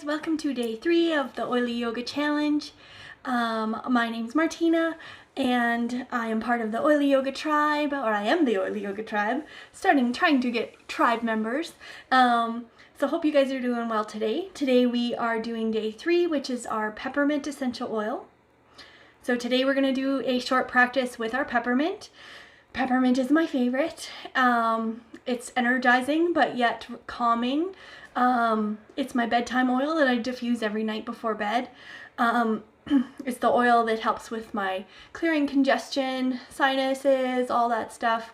welcome to day 3 of the OilYoga challenge. My name's Martina and I am part of the OilYoga tribe, or I am the OilYoga tribe, trying to get tribe members. So hope you guys are doing well today. Today we are doing day 3, which is our peppermint essential oil. So today we're going to do a short practice with our peppermint. Peppermint is my favorite. It's energizing but yet calming. It's my bedtime oil that I diffuse every night before bed. It's the oil that helps with my clearing congestion, sinuses, all that stuff.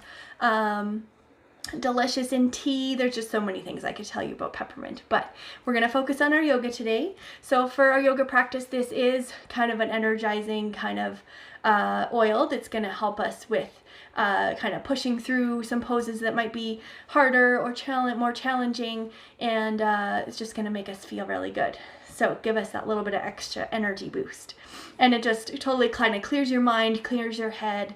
Delicious in tea. There's just so many things I could tell you about peppermint, but we're going to focus on our yoga today. So for our yoga practice, this is kind of an energizing kind of oil that's going to help us with kind of pushing through some poses that might be harder or more challenging, and it's just going to make us feel really good. So give us that little bit of extra energy boost. And it just totally kind of clears your mind, clears your head.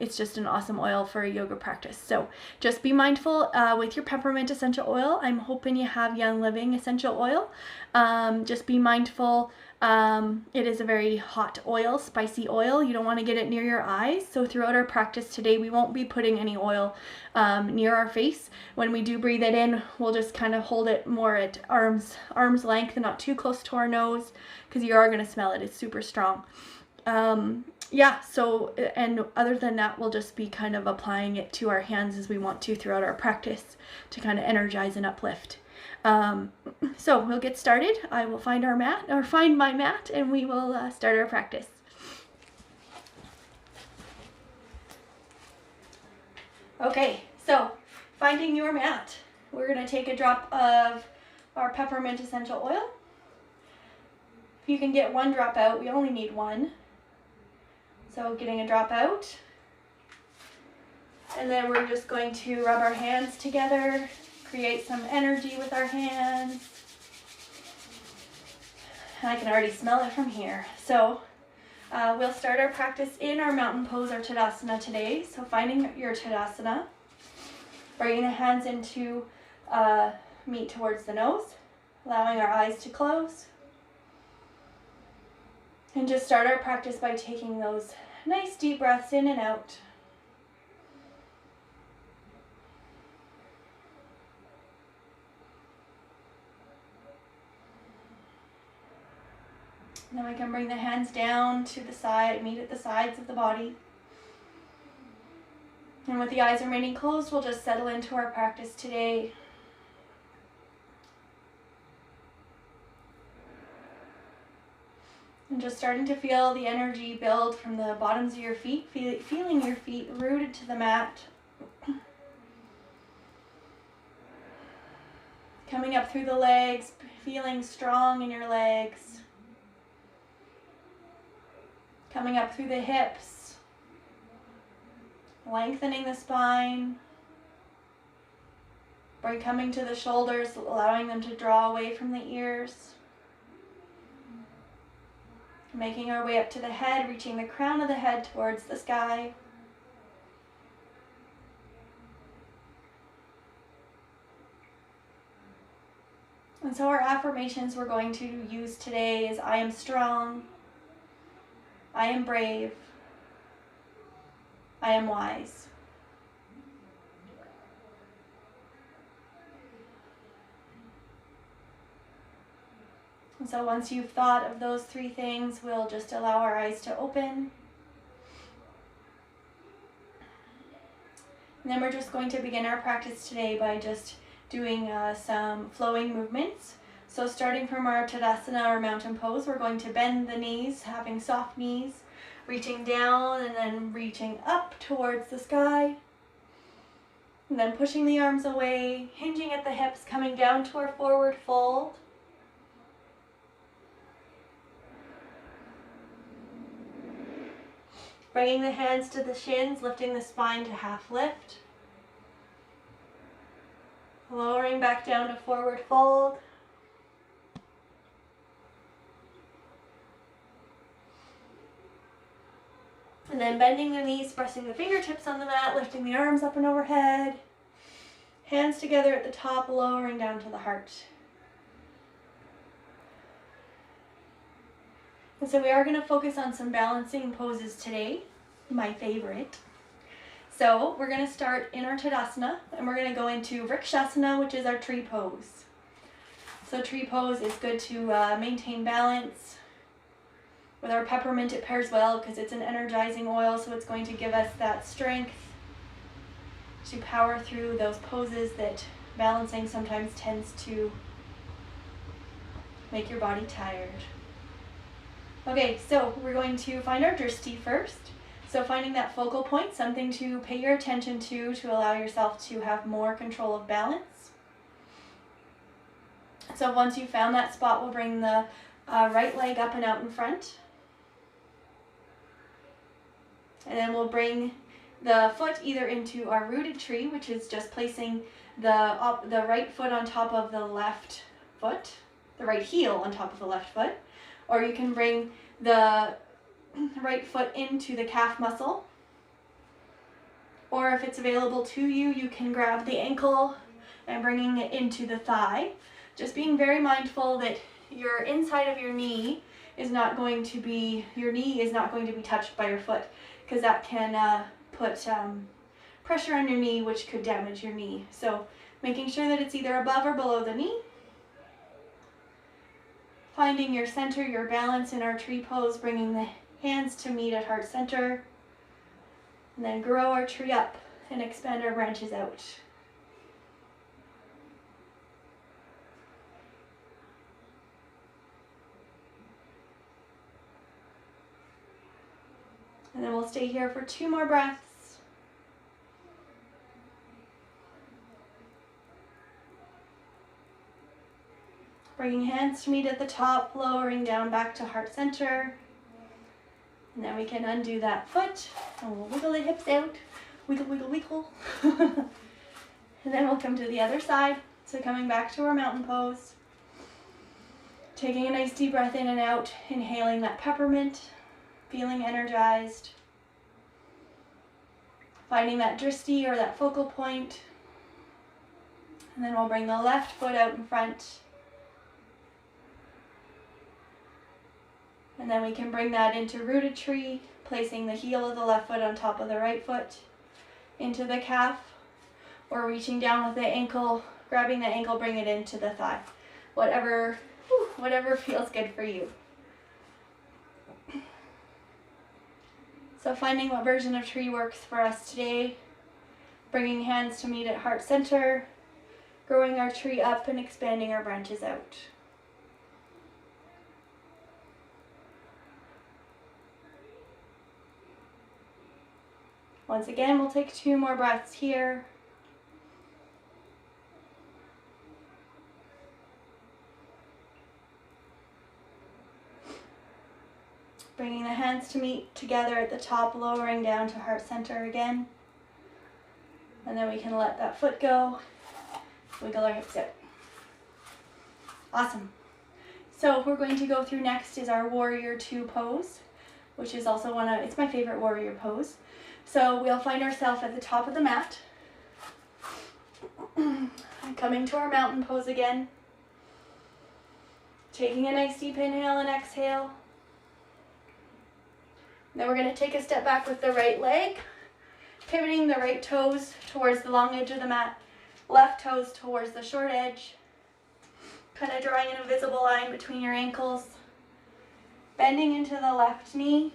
It's just an awesome oil for a yoga practice. So just be mindful with your peppermint essential oil. I'm hoping you have Young Living essential oil. Just be mindful. It is a very hot oil, spicy oil. You don't want to get it near your eyes. So throughout our practice today, we won't be putting any oil near our face. When we do breathe it in, we'll just kind of hold it more at arm's length and not too close to our nose, because you are going to smell it. It's super strong. Yeah, so, and other than that, we'll just be kind of applying it to our hands as we want to throughout our practice to kind of energize and uplift. So we'll get started. I will find my mat, and we will start our practice. Okay, so finding your mat. We're going to take a drop of our peppermint essential oil. If you can get one drop out, we only need one. So getting a drop out. And then we're just going to rub our hands together, create some energy with our hands. And I can already smell it from here. So we'll start our practice in our mountain pose or Tadasana today. So finding your Tadasana, bringing the hands into meet towards the nose, allowing our eyes to close. And just start our practice by taking those nice deep breaths in and out. And then we can bring the hands down to the side, meet at the sides of the body. And with the eyes remaining closed, we'll just settle into our practice today. And just starting to feel the energy build from the bottoms of your feet, feeling your feet rooted to the mat. Coming up through the legs, feeling strong in your legs. Coming up through the hips, lengthening the spine. Coming to the shoulders, allowing them to draw away from the ears. Making our way up to the head, reaching the crown of the head towards the sky. And so our affirmations we're going to use today is I am strong, I am brave, I am wise. And so once you've thought of those 3 things, we'll just allow our eyes to open. And then we're just going to begin our practice today by just doing some flowing movements. So starting from our Tadasana or mountain pose, we're going to bend the knees, having soft knees, reaching down and then reaching up towards the sky. And then pushing the arms away, hinging at the hips, coming down to our forward fold. Bringing the hands to the shins, lifting the spine to half lift. Lowering back down to forward fold. And then bending the knees, pressing the fingertips on the mat, lifting the arms up and overhead. Hands together at the top, lowering down to the heart. So we are going to focus on some balancing poses today, my favorite. So we're going to start in our Tadasana, and we're going to go into Vrikshasana, which is our tree pose. So tree pose is good to maintain balance. With our peppermint, it pairs well because it's an energizing oil, so it's going to give us that strength to power through those poses that balancing sometimes tends to make your body tired. Okay, so we're going to find our drishti first. So finding that focal point, something to pay your attention to allow yourself to have more control of balance. So once you've found that spot, we'll bring the right leg up and out in front. And then we'll bring the foot either into our rooted tree, which is just placing the right foot on top of the left foot, the right heel on top of the left foot, or you can bring the right foot into the calf muscle, or if it's available to you, you can grab the ankle and bringing it into the thigh. Just being very mindful that your inside of your knee is not going to be touched by your foot, because that can put pressure on your knee, which could damage your knee. So making sure that it's either above or below the knee. Finding your center, your balance in our tree pose, bringing the hands to meet at heart center, and then grow our tree up and expand our branches out. And then we'll stay here for 2 more breaths. Bringing hands to meet at the top, lowering down back to heart center. And then we can undo that foot and we'll wiggle the hips out. Wiggle, wiggle, wiggle. And then we'll come to the other side. So coming back to our mountain pose. Taking a nice deep breath in and out, inhaling that peppermint, feeling energized. Finding that drishti or that focal point. And then we'll bring the left foot out in front. And then we can bring that into rooted tree, placing the heel of the left foot on top of the right foot into the calf, or reaching down with the ankle, grabbing the ankle, bring it into the thigh. Whatever feels good for you. So finding what version of tree works for us today, bringing hands to meet at heart center, growing our tree up and expanding our branches out. Once again, we'll take 2 more breaths here. Bringing the hands to meet together at the top, lowering down to heart center again. And then we can let that foot go, wiggle our hips out. Awesome. So we're going to go through next is our Warrior 2 pose, which is also it's my favorite warrior pose. So we'll find ourselves at the top of the mat. Coming to our mountain pose again. Taking a nice deep inhale and exhale. Then we're going to take a step back with the right leg, pivoting the right toes towards the long edge of the mat, left toes towards the short edge, kind of drawing an invisible line between your ankles, bending into the left knee,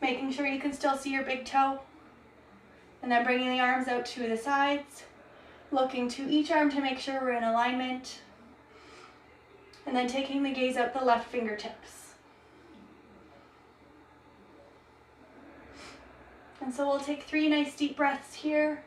making sure you can still see your big toe, and then bringing the arms out to the sides, looking to each arm to make sure we're in alignment, and then taking the gaze up the left fingertips. And so we'll take 3 nice deep breaths here.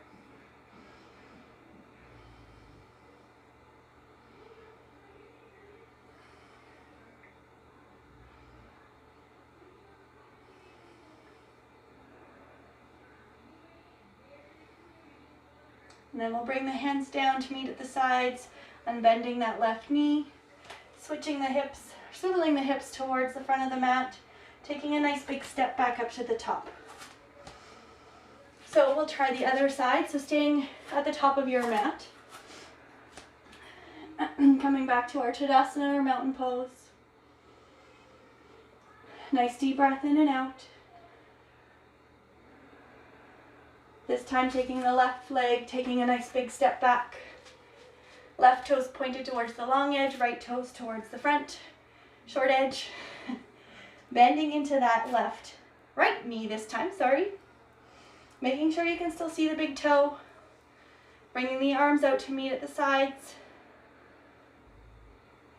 And then we'll bring the hands down to meet at the sides, unbending that left knee, switching the hips, swiveling the hips towards the front of the mat, taking a nice big step back up to the top. So we'll try the other side, so staying at the top of your mat. Coming back to our Tadasana or mountain pose. Nice deep breath in and out. This time taking the left leg, taking a nice big step back. Left toes pointed towards the long edge, right toes towards the front, short edge. Bending into that right knee this time, sorry. Making sure you can still see the big toe. Bringing the arms out to meet at the sides.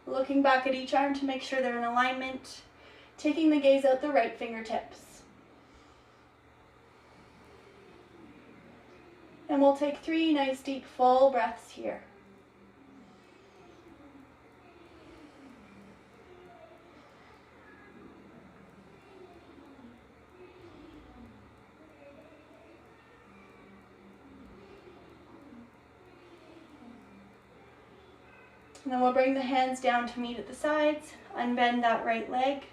Looking back at each arm to make sure they're in alignment. Taking the gaze out the right fingertips. And we'll take 3 nice deep full breaths here. And then we'll bring the hands down to meet at the sides, unbend that right leg,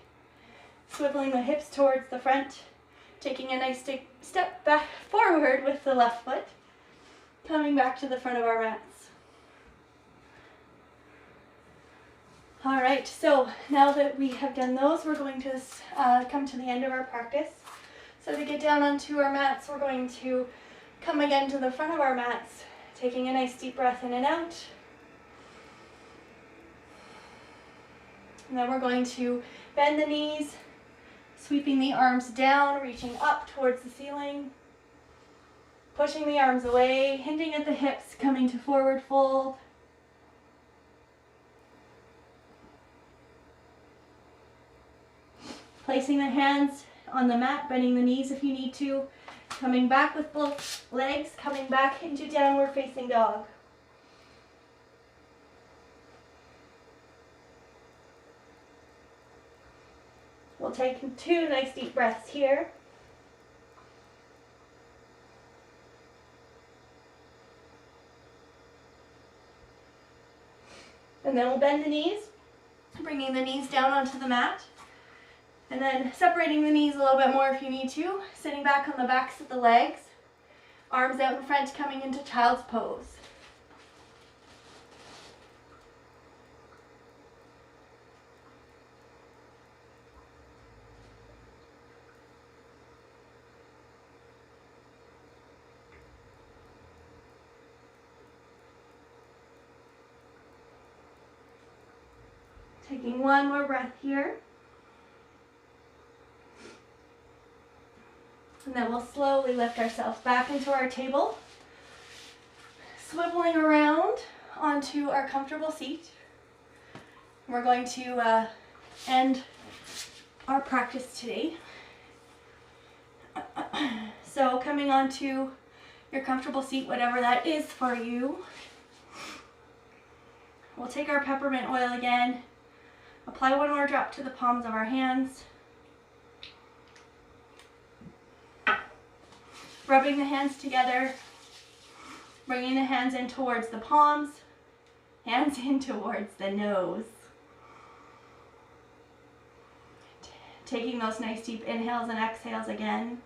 swiveling the hips towards the front, taking a nice step back forward with the left foot, coming back to the front of our mats. All right, so now that we have done those, we're going to come to the end of our practice. So to get down onto our mats, we're going to come again to the front of our mats, taking a nice deep breath in and out. And then we're going to bend the knees, sweeping the arms down, reaching up towards the ceiling, pushing the arms away, hinging at the hips, coming to forward fold. Placing the hands on the mat, bending the knees if you need to, coming back with both legs, coming back into downward facing dog. We'll take 2 nice deep breaths here. And then we'll bend the knees, bringing the knees down onto the mat. And then separating the knees a little bit more if you need to, sitting back on the backs of the legs, arms out in front, coming into child's pose. Taking 1 more breath here. And then we'll slowly lift ourselves back into our table, swiveling around onto our comfortable seat. We're going to end our practice today. So coming onto your comfortable seat, whatever that is for you, we'll take our peppermint oil again. Apply 1 more drop to the palms of our hands. Rubbing the hands together, bringing the hands in towards the palms, hands in towards the nose. Taking those nice deep inhales and exhales again.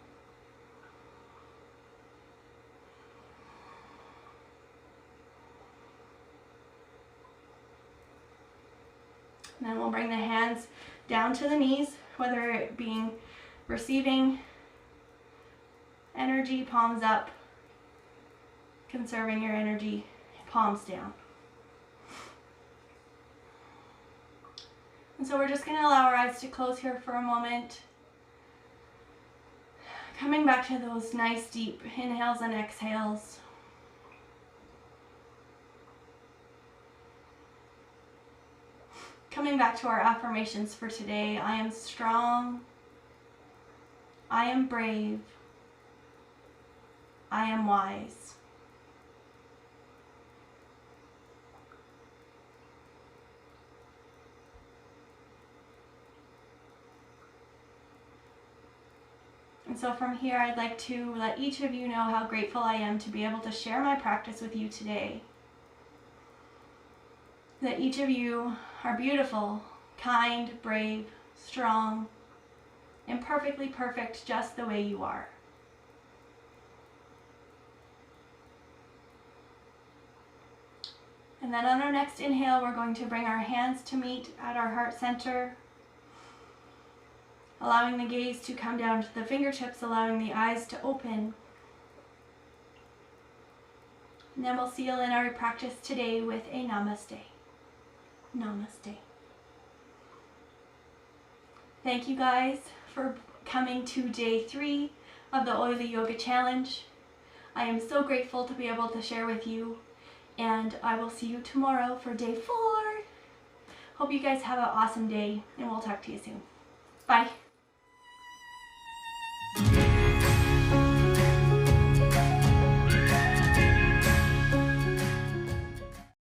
And then we'll bring the hands down to the knees, whether it being receiving energy, palms up, conserving your energy, palms down. And so we're just going to allow our eyes to close here for a moment. Coming back to those nice deep inhales and exhales. Coming back to our affirmations for today. I am strong. I am brave. I am wise. And so from here, I'd like to let each of you know how grateful I am to be able to share my practice with you today. That each of you are beautiful, kind, brave, strong, and perfectly perfect just the way you are. And then on our next inhale, we're going to bring our hands to meet at our heart center. allowing the gaze to come down to the fingertips, allowing the eyes to open. And then we'll seal in our practice today with a namaste. Namaste. Thank you guys for coming to day 3 of the OilYoga challenge. I am so grateful to be able to share with you, and I will see you tomorrow for day 4. Hope you guys have an awesome day, and we'll talk to you soon. Bye.